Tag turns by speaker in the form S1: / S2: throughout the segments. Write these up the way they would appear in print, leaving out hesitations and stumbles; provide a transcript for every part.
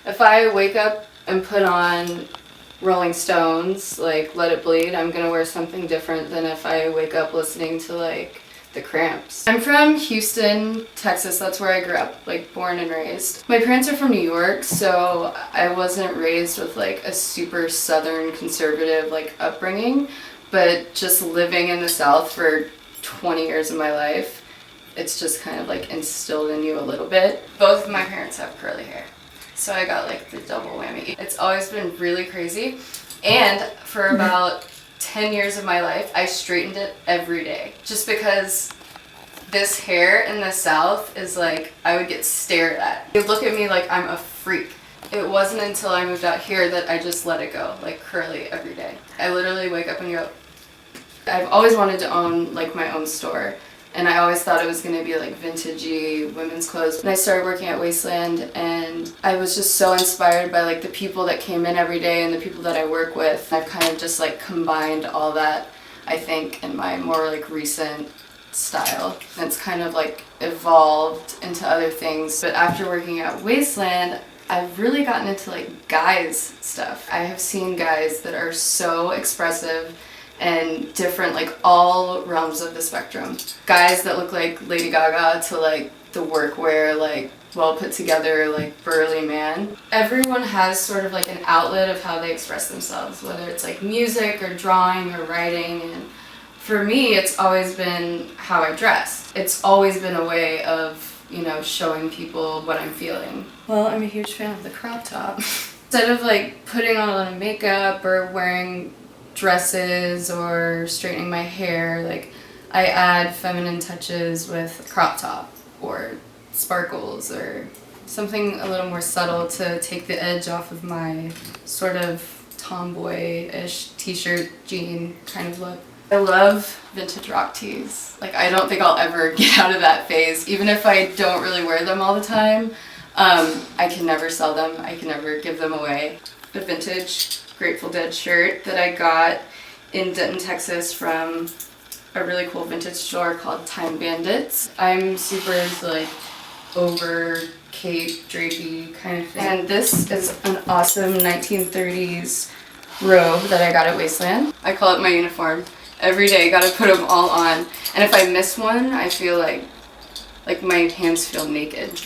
S1: If I wake up and put on Rolling Stones, like Let It Bleed, I'm gonna wear something different than if I wake up listening to like The Cramps. I'm from Houston, Texas. That's where I grew up, like born and raised. My parents are from New York, so I wasn't raised with like a super southern conservative like upbringing, but just living in the South for 20 years of my life, it's just kind of like instilled in you a little bit. Both of my parents have curly hair, so I got like the double whammy. It's always been really crazy, and for about 10 years of my life, I straightened it every day. Just because this hair in the South is like, I would get stared at. They look at me like I'm a freak. It wasn't until I moved out here that I just let it go, like curly every day. I literally wake up and go. I've always wanted to own like my own store, and I always thought it was going to be like vintagey women's clothes. And I started working at Wasteland, and I was just so inspired by like the people that came in every day and the people that I work with. I've kind of just like combined all that, I think, in my more like recent style. And it's kind of like evolved into other things. But after working at Wasteland, I've really gotten into like guys stuff. I have seen guys that are so expressive and different, like all realms of the spectrum. Guys that look like Lady Gaga to like the workwear, like well put together, like burly man. Everyone has sort of like an outlet of how they express themselves, whether it's like music or drawing or writing. And for me, it's always been how I dress. It's always been a way of, you know, showing people what I'm feeling. Well, I'm a huge fan of the crop top. Instead of like putting on a lot of makeup or wearing dresses or straightening my hair, like I add feminine touches with crop top or sparkles or something a little more subtle to take the edge off of my sort of tomboy-ish t-shirt jean kind of look. I love vintage rock tees. Like I don't think I'll ever get out of that phase. Even if I don't really wear them all the time, I can never sell them. I can never give them away. The vintage Grateful Dead shirt that I got in Denton, Texas from a really cool vintage store called Time Bandits. I'm super into like over cape drapey kind of thing. And this is an awesome 1930s robe that I got at Wasteland. I call it my uniform. Every day, gotta put them all on. And if I miss one, I feel like my hands feel naked.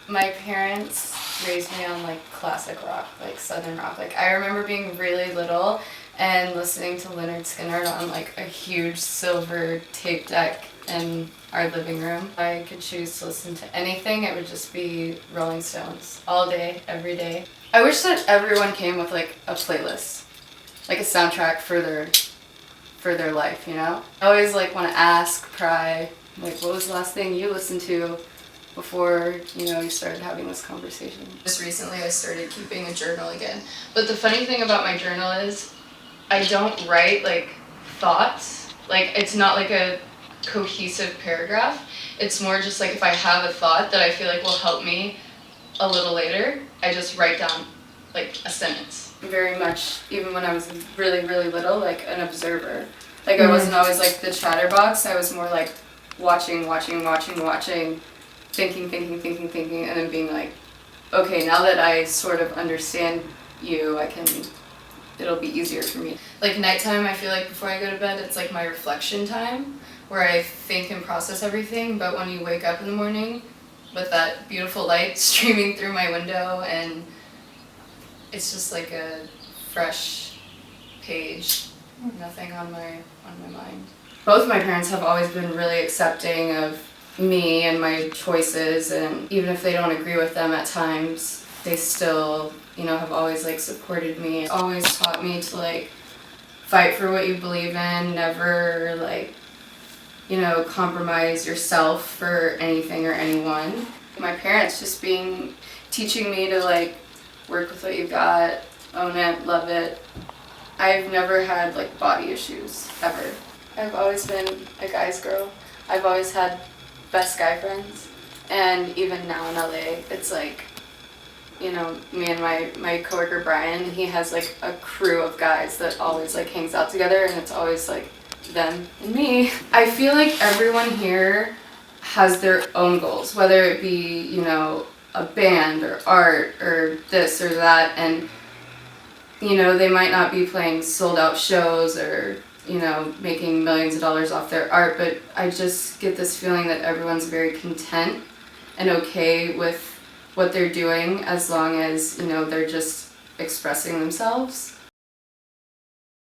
S1: My parents raised me on like classic rock, like southern rock. Like I remember being really little and listening to Leonard Skinner on like a huge silver tape deck in our living room. If I could choose to listen to anything, it would just be Rolling Stones all day, every day. I wish that everyone came with like a playlist, like a soundtrack for their life, you know? I always like want to ask, pry, like what was the last thing you listened to before, you know, you started having this conversation. Just recently I started keeping a journal again. But the funny thing about my journal is I don't write like thoughts. Like it's not like a cohesive paragraph. It's more just like if I have a thought that I feel like will help me a little later, I just write down like a sentence. Very much, even when I was really, really little, like an observer. Like I wasn't always like the chatterbox. I was more like watching, thinking, and then being like, okay, now that I sort of understand you, it'll be easier for me. Like nighttime, I feel like before I go to bed, it's like my reflection time where I think and process everything, but when you wake up in the morning with that beautiful light streaming through my window, and it's just like a fresh page, nothing on my mind. Both my parents have always been really accepting of me and my choices, and even if they don't agree with them at times, they still, you know, have always like supported me. Always taught me to like fight for what you believe in, never like, you know, compromise yourself for anything or anyone. My parents just teaching me to like work with what you got, own it, love it. I've never had like body issues, ever. I've always been a guy's girl. I've always had best guy friends, and even now in LA, it's like, you know, me and my coworker Brian, he has like a crew of guys that always like hangs out together, and it's always like them and me. I feel like everyone here has their own goals, whether it be, you know, a band or art or this or that, and you know, they might not be playing sold out shows or, you know, making millions of dollars off their art, but I just get this feeling that everyone's very content and okay with what they're doing as long as, you know, they're just expressing themselves.